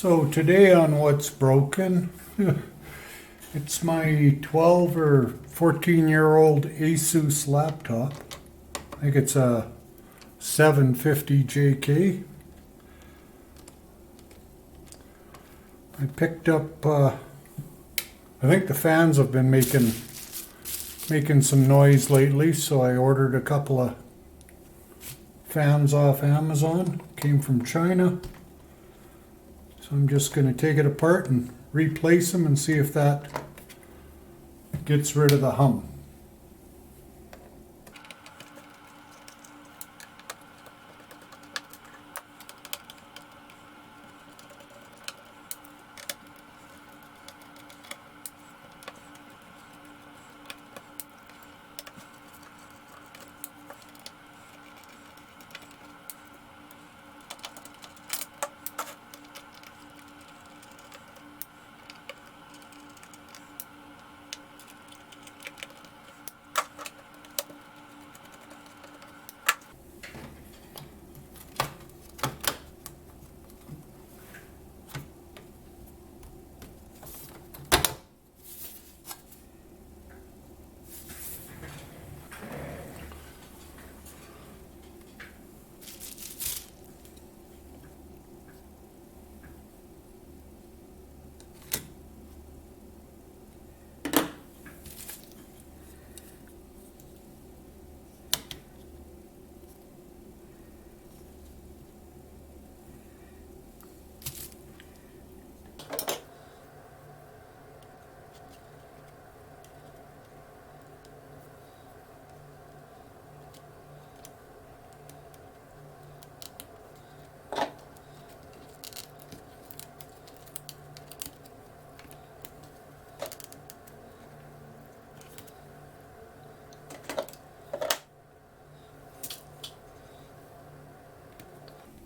So today on What's Broken, it's my 12 or 14-year-old ASUS laptop. I think it's a 750JK. I picked up, I think the fans have been making some noise lately, so I ordered a couple of fans off Amazon. Came from China. So I'm just going to take it apart and replace them and see if that gets rid of the hum.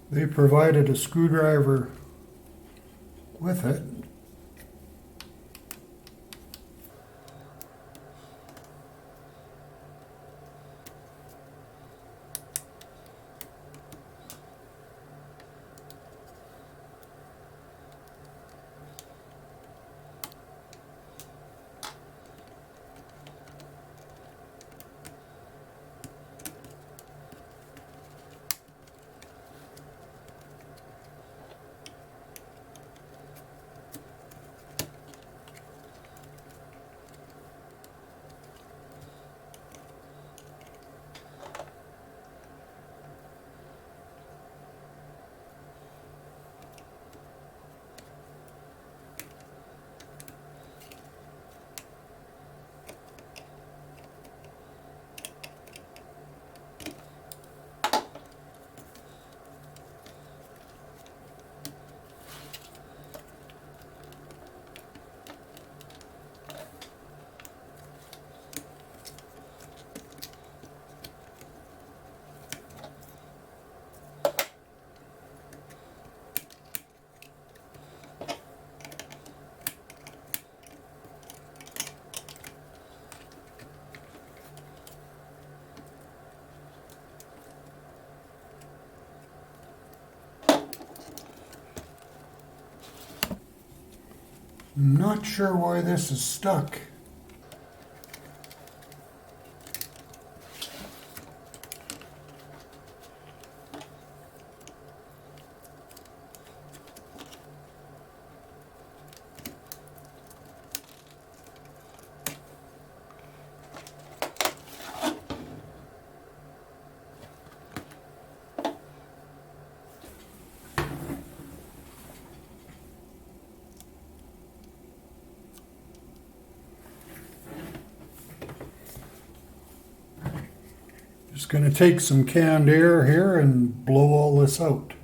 They provided a screwdriver with it. I'm not sure why this is stuck. Just going to take some canned air here and blow all this out.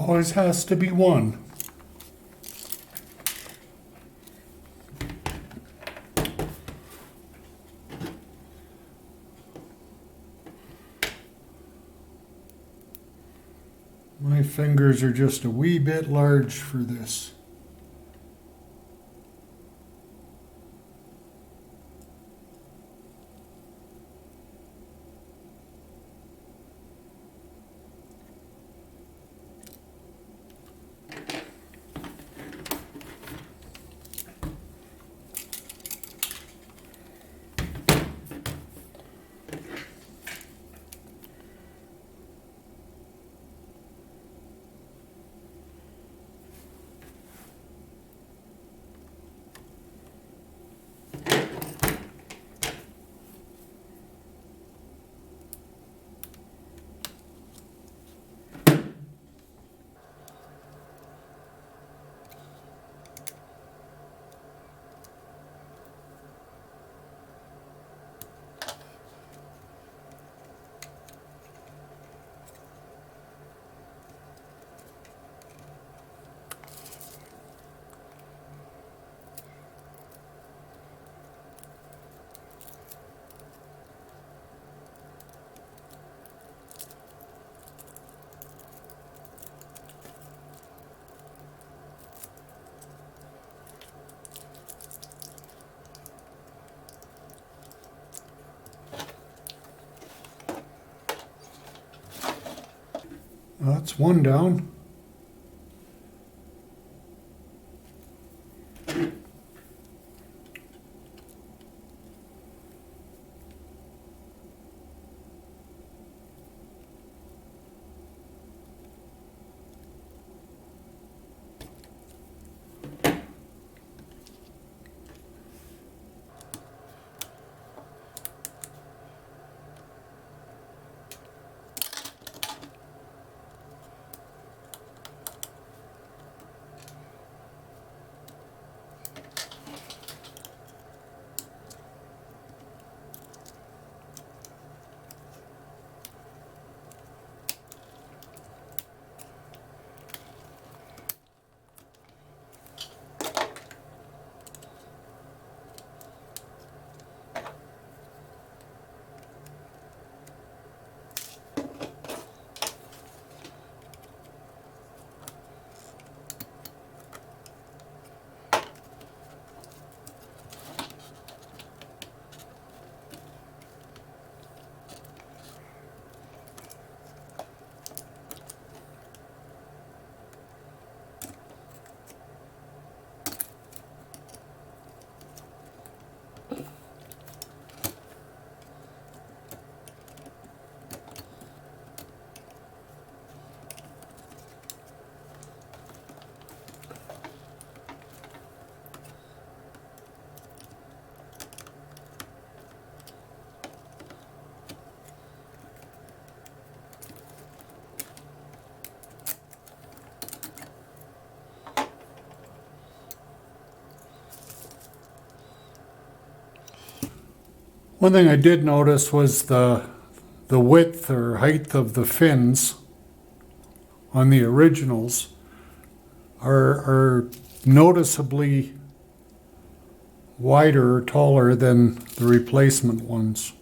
Always has to be one. My fingers are just a wee bit large for this. That's one down. One thing I did notice was the width or height of the fins on the originals are noticeably wider or taller than the replacement ones.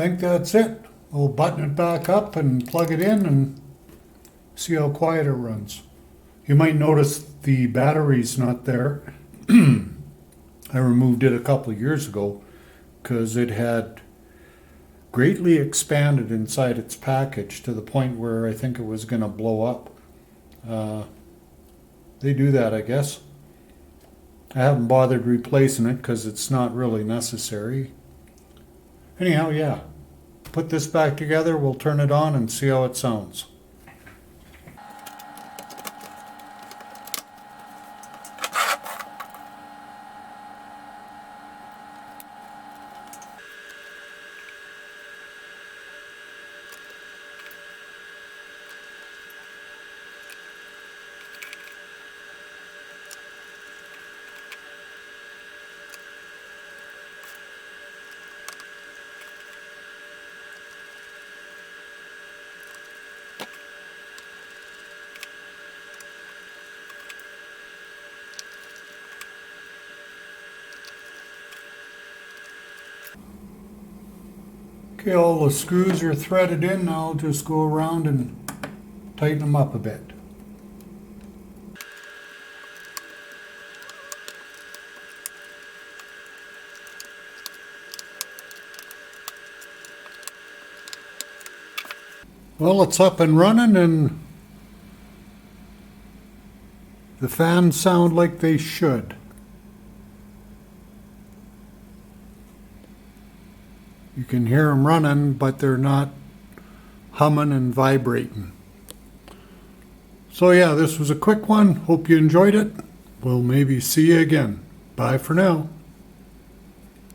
think that's it. We'll button it back up and plug it in and see how quiet it runs. You might notice the battery's not there. I removed it a couple of years ago because it had greatly expanded inside its package to the point where I think it was going to blow up. They do that, I guess. I haven't bothered replacing it because it's not really necessary. Anyhow, yeah. Put this back together, we'll turn it on and see how it sounds. Okay, all the screws are threaded in. Now I'll just go around and tighten them up a bit. Well, it's up and running and the fans sound like they should. You can hear them running, but they're not humming and vibrating. So yeah, this was a quick one. Hope you enjoyed it. We'll maybe see you again. Bye for now.